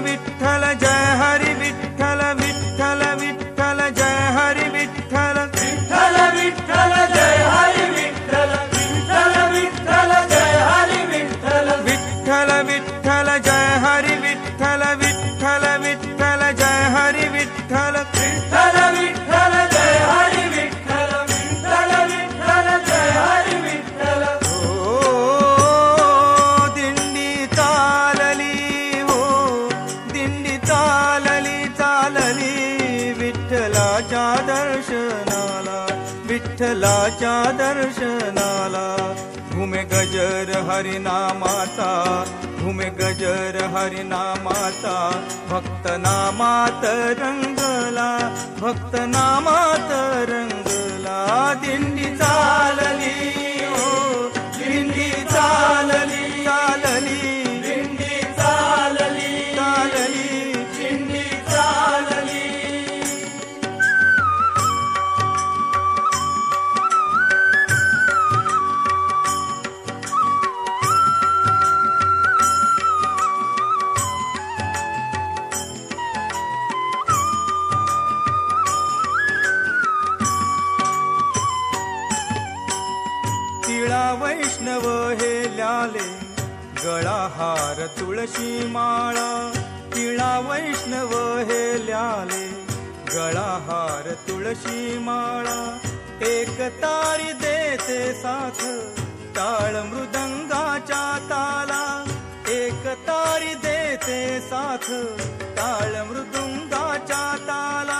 विठ्ठल जय हरी विठ्ठल विठ्ठल विठ्ठल जय हरी विठ्ठल विठ्ठल विठ्ठल जय हरी विठ्ठल विठ्ठल विठ्ठल जय हरी विठ्ठल विठ्ठल विठ्ठल जय हरी विठ्ठल विठ्ठल विठ्ठल जय हरी विठ्ठल विठ्ठल विठ्ठल जय हरी विठ्ठल विठ्ठल विठ्ठल जय हरी विठ्ठल ओ दिंडी चालली हो दिंडी चालली चालली विठ्ठलाच्या दर्शनाला विठ्ठलाच्या दर्शनाला घुमे गजर हरिनामाचा घुमे गजर हरिनामाचा भक्त नामात रंगला भक्त नामात रंगला दिंडी चालली हो दिंडी चालली चालली दिंडी चालली चालली दिंडी चालली तिळा वैष्णव हे ल्याले गळा हार तुळशी माळा तिळा वैष्णव हे ल्याले गळा हार तुळशी माळा एक तारी देते साथ टाळ मृदंगाच्या ताला एक तारी देते साथ टाळ मृदुंगाच्या ताला